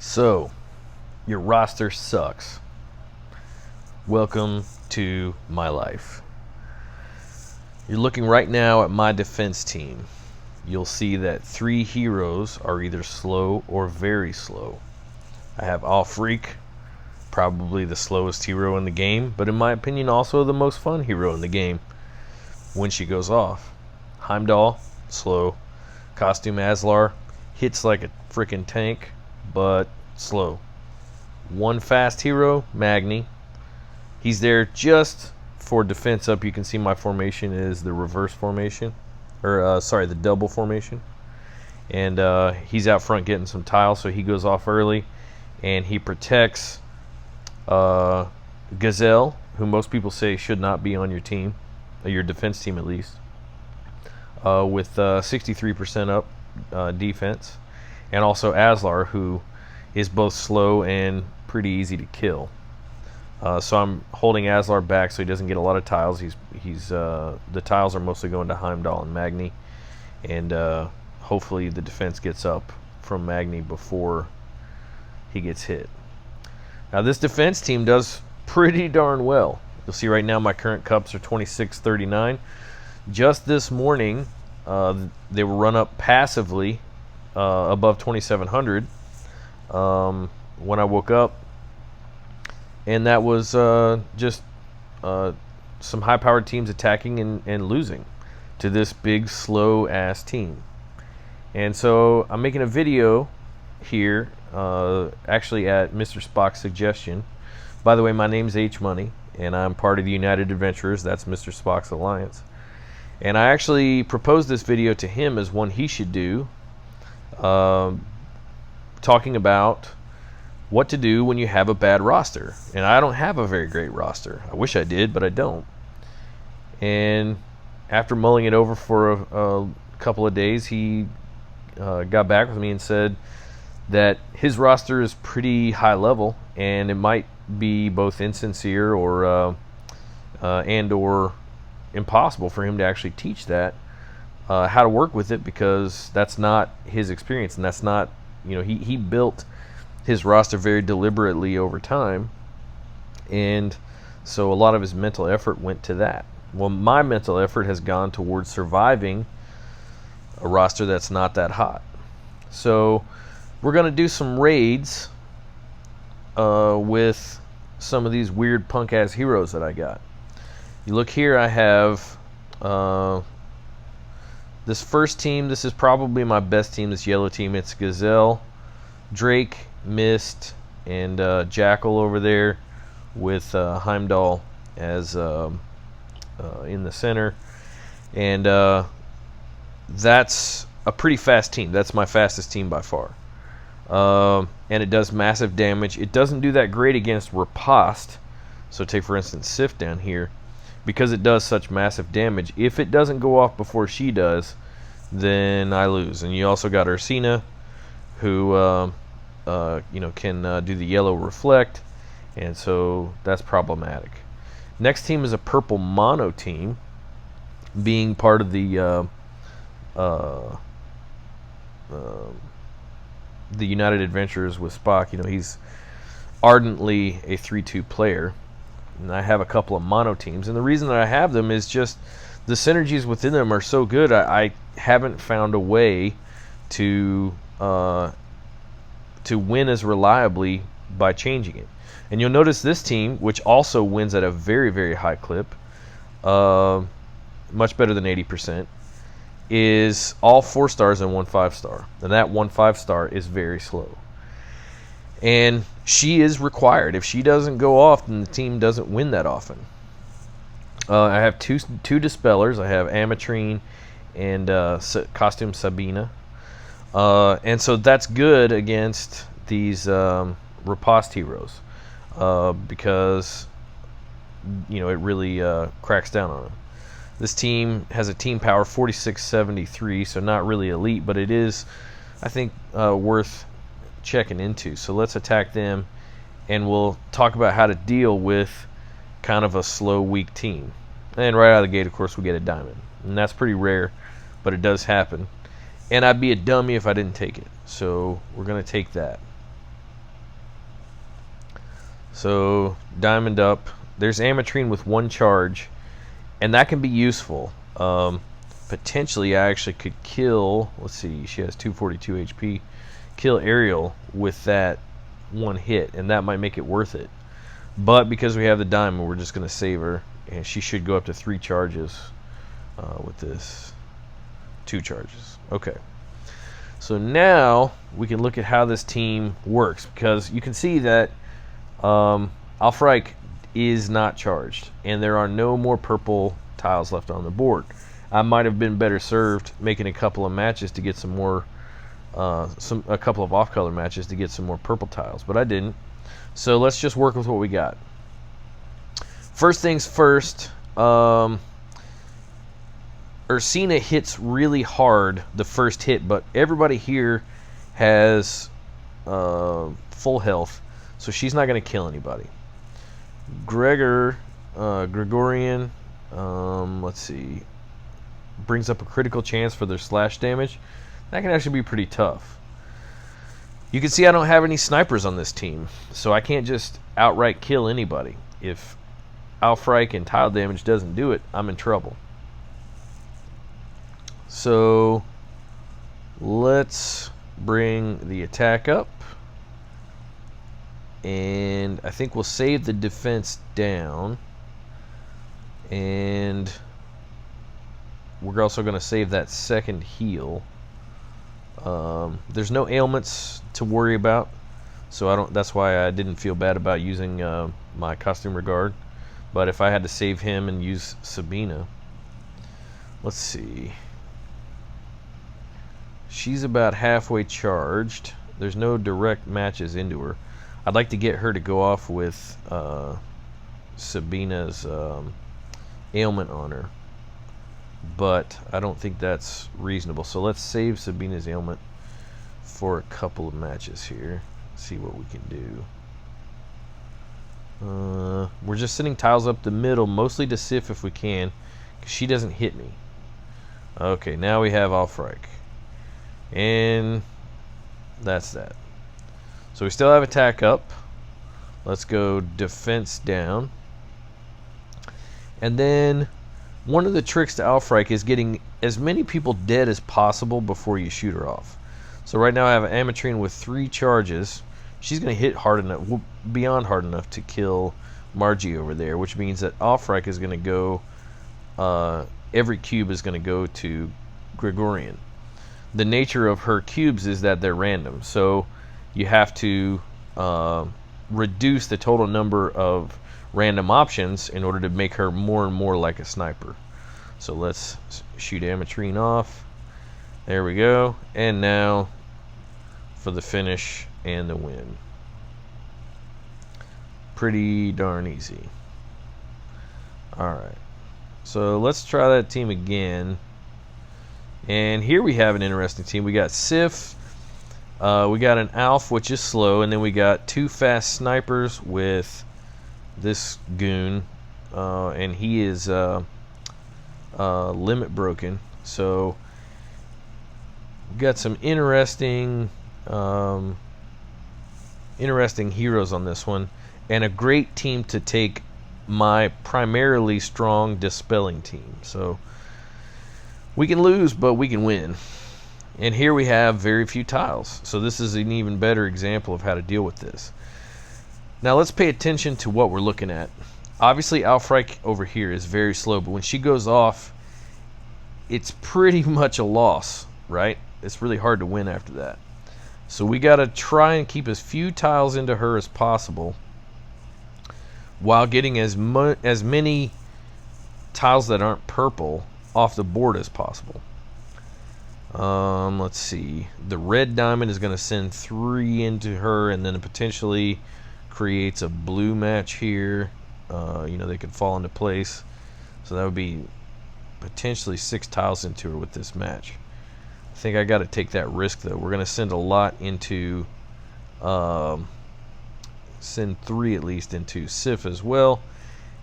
So, your roster sucks. Welcome to my life. You're looking right now at my defense team. You'll see that 3 heroes are either slow or very slow. I have All Freak, probably the slowest hero in the game, but in my opinion also the most fun hero in the game when she goes off. Heimdall, slow. Costume Aslar, hits like a freaking tank, but slow. One fast hero, Magni. He's there just for defense up. You can see my formation is the reverse formation, or the double formation. And he's out front getting some tiles, so he goes off early, and he protects Gazelle, who most people say should not be on your team, your defense team at least, with 63% up defense, and also Aslar, who is both slow and pretty easy to kill. So I'm holding Aslar back so he doesn't get a lot of tiles. The tiles are mostly going to Heimdall and Magni, and hopefully the defense gets up from Magni before he gets hit. Now this defense team does pretty darn well. You'll see right now my current cups are 2639. Just this morning they were run up passively above 2700 when I woke up, and that was just some high-powered teams attacking and losing to this big slow-ass team. And so I'm making a video here, actually at Mr. Spock's suggestion. By the way, my name's H Money, and I'm part of the United Adventurers. That's Mr. Spock's alliance. And I actually proposed this video to him as one he should do, talking about what to do when you have a bad roster. And I don't have a very great roster. I wish I did, but I don't. And after mulling it over for a couple of days, he got back with me and said that his roster is pretty high level, and it might be both insincere or impossible for him to actually teach that how to work with it, because that's not his experience, and that's not, he built his roster very deliberately over time, and so a lot of his mental effort went to that. Well, my mental effort has gone towards surviving a roster that's not that hot. So we're going to do some raids with some of these weird punk ass heroes that I got. You look here, I have this first team. This is probably my best team, this yellow team. It's Gazelle, Drake, Mist, and Jackal over there, with Heimdall as in the center. And that's a pretty fast team. That's my fastest team by far. And it does massive damage. It doesn't do that great against Riposte. So take, for instance, Sif down here. Because it does such massive damage, if it doesn't go off before she does, then I lose. And you also got Ursina, who can do the yellow reflect, and so that's problematic. Next team is a purple mono team, being part of the United Adventurers with Spock. He's ardently a 3-2 player, and I have a couple of mono teams, and the reason that I have them is just the synergies within them are so good. I haven't found a way to win as reliably by changing it. And you'll notice this team, which also wins at a very, very high clip, much better than 80%, is all 4 stars and 1 5-star. And that 1 5-star is very slow. And she is required. If she doesn't go off, then the team doesn't win that often. I have two dispellers. I have Ametrine and Costume Sabina. And so that's good against these Riposte heroes, because it really cracks down on them. This team has a team power 4673, so not really elite, but it is, I think, worth checking into. So let's attack them, and we'll talk about how to deal with kind of a slow, weak team. And right out of the gate, of course, we get a diamond, and that's pretty rare, but it does happen. And I'd be a dummy if I didn't take it. So we're going to take that. So diamond up. There's Ametrine with 1 charge, and that can be useful. Potentially, I actually could kill. Let's see, she has 242 HP. Kill Ariel with that 1 hit, and that might make it worth it. But because we have the diamond, we're just going to save her, and she should go up to 3 charges with this. 2 charges. Okay. So now we can look at how this team works, because you can see that Alfreich is not charged, and there are no more purple tiles left on the board. I might have been better served making a couple of matches to get some more, a couple of off-color matches to get some more purple tiles, but I didn't. So let's just work with what we got. First things first, Ursina hits really hard the first hit, but everybody here has full health, so she's not going to kill anybody. Gregorian, let's see, brings up a critical chance for their slash damage. That can actually be pretty tough. You can see I don't have any snipers on this team, so I can't just outright kill anybody. If Alfreich and tile damage doesn't do it, I'm in trouble. So let's bring the attack up, and I think we'll save the defense down, and we're also going to save that second heal. There's no ailments to worry about, so that's why I didn't feel bad about using my costume regard. But if I had to save him and use Sabina, let's see. She's about halfway charged. There's no direct matches into her. I'd like to get her to go off with Sabina's ailment on her, but I don't think that's reasonable. So let's save Sabina's ailment for a couple of matches here. See what we can do. We're just sending tiles up the middle, mostly to Sif if we can, because she doesn't hit me. Okay, now we have Alfreich. And that's that. So we still have attack up. Let's go defense down. And then one of the tricks to Alfreich is getting as many people dead as possible before you shoot her off. So right now I have an Ametrine with 3 charges. She's going to hit hard enough, beyond hard enough, to kill Margie over there, which means that Alfreich is going to go, every cube is going to go to Gregorian. The nature of her cubes is that they're random, so you have to reduce the total number of random options in order to make her more and more like a sniper. So let's shoot Ametrine off. There we go. And now for the finish and the win. Pretty darn easy. Alright. So let's try that team again. And here we have an interesting team. We got Sif. We got an Alf, which is slow. And then we got 2 fast snipers with this goon. And he is limit broken. So we got some interesting heroes on this one, and a great team to take my primarily strong dispelling team. So we can lose, but we can win. And here we have very few tiles, so this is an even better example of how to deal with this. Now let's pay attention to what we're looking at. Obviously Alfreich over here is very slow, but when she goes off, it's pretty much a loss, right? It's really hard to win after that. So we got to try and keep as few tiles into her as possible while getting as many tiles that aren't purple off the board as possible. Let's see. The red diamond is going to send 3 into her, and then it potentially creates a blue match here. They could fall into place. So that would be potentially 6 tiles into her with this match. I think I got to take that risk, though. We're going to send a lot into, send 3 at least into Sif as well.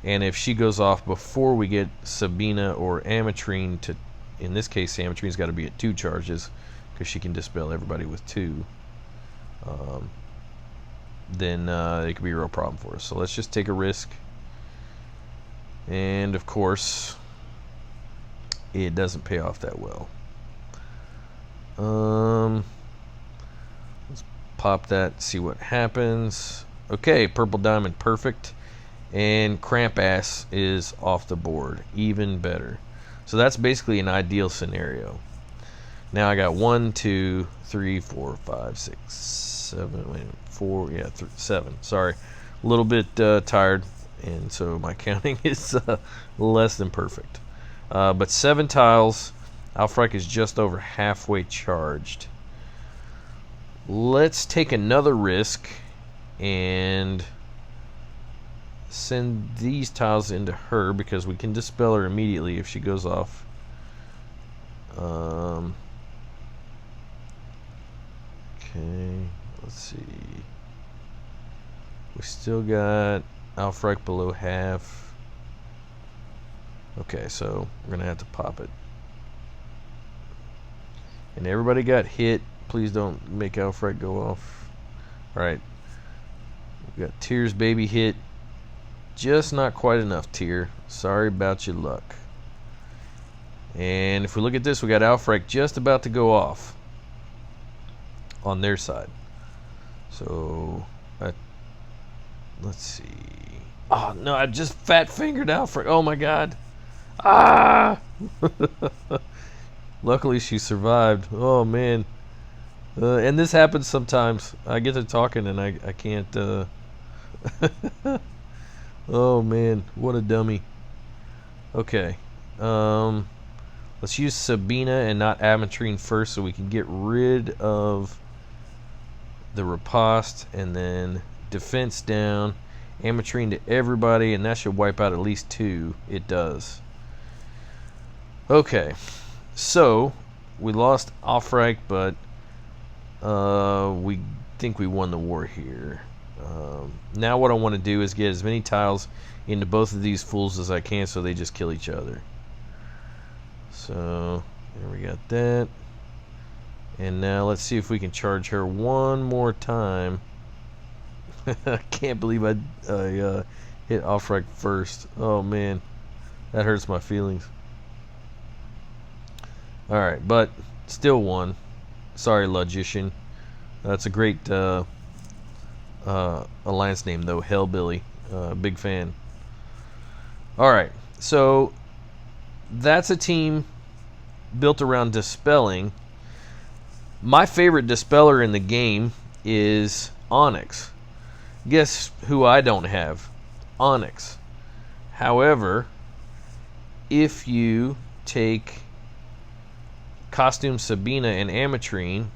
And if she goes off before we get Sabina or Ametrine to, in this case, Ametrine's got to be at 2 charges because she can dispel everybody with 2. then it could be a real problem for us. So let's just take a risk. And of course, it doesn't pay off that well. Let's pop that, see what happens. Okay, purple diamond, perfect. And cramp ass is off the board, even better. So that's basically an ideal scenario. Now I got 1, 2, 3, 4, 5, 6, 7, wait, 4, yeah, 7. Sorry, a little bit tired, and so my counting is less than perfect. But 7 tiles. Alfrek is just over halfway charged. Let's take another risk and send these tiles into her, because we can dispel her immediately if she goes off. Okay, let's see. We still got Alfrek below half. Okay, so we're gonna have to pop it. And everybody got hit. Please don't make Alfrek go off. Alright. We got Tyr's baby hit. Just not quite enough, Tyr. Sorry about your luck. And if we look at this, we got Alfrek just about to go off on their side. So, let's see. Oh, no, I just fat fingered Alfrek. Oh, my God. Ah! Luckily, she survived. Oh, man. And this happens sometimes. I get to talking and I can't. Oh, man. What a dummy. Okay. Let's use Sabina and not Ametrine first so we can get rid of the riposte, and then defense down. Ametrine to everybody, and that should wipe out at least 2. It does. Okay. So, we lost Alfrek, but we think we won the war here. Now what I want to do is get as many tiles into both of these fools as I can so they just kill each other. So, there we got that. And now let's see if we can charge her one more time. I can't believe I hit Alfrek first. Oh, man. That hurts my feelings. Alright, but still won. Sorry, Logician. That's a great alliance name, though. Hellbilly. Big fan. Alright, so that's a team built around dispelling. My favorite dispeller in the game is Onyx. Guess who I don't have? Onyx. However, if you take Costume Sabina and Ametrine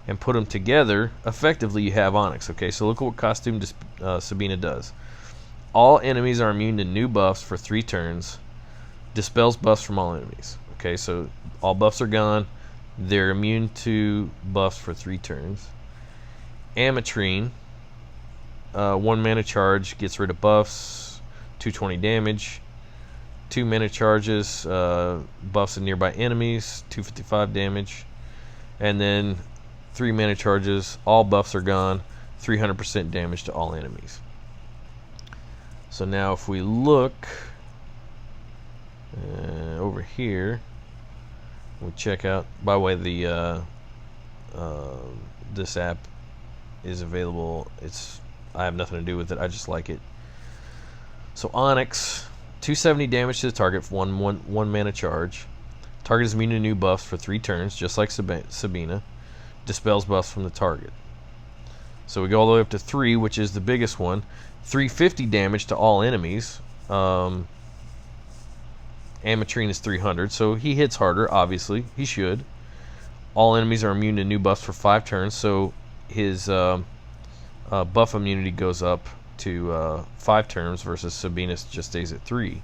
and put them together, effectively you have Onyx. Okay, so look at what Costume Sabina does. All enemies are immune to new buffs for 3 turns. Dispels buffs from all enemies. Okay, so all buffs are gone. They're immune to buffs for 3 turns. Ametrine, 1 mana charge, gets rid of buffs, 220 damage. 2 mana charges, buffs of nearby enemies, 255 damage. And then 3 mana charges, all buffs are gone, 300% damage to all enemies. So now if we look over here, we check out, by the way, the this app is available. I have nothing to do with it, I just like it. So Onyx, 270 damage to the target for one mana charge. Target is immune to new buffs for 3 turns, just like Sabina. Dispels buffs from the target. So we go all the way up to 3, which is the biggest one. 350 damage to all enemies. Ametrine is 300, so he hits harder, obviously. He should. All enemies are immune to new buffs for 5 turns, so his buff immunity goes up to 5 turns versus Sabina's just stays at 3.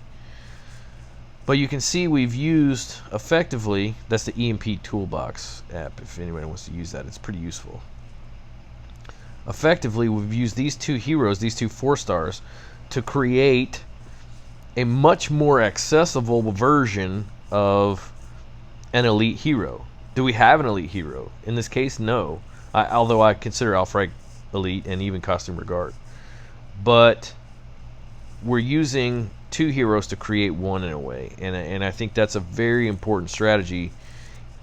But you can see we've used effectively, that's the EMP Toolbox app, if anybody wants to use that, it's pretty useful. Effectively, we've used these 2 heroes, these 2 4-stars, to create a much more accessible version of an elite hero. Do we have an elite hero? In this case, no. Although I consider Alfrek elite and even costume regard. But we're using 2 heroes to create one in a way, and I think that's a very important strategy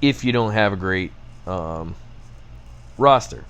if you don't have a great roster.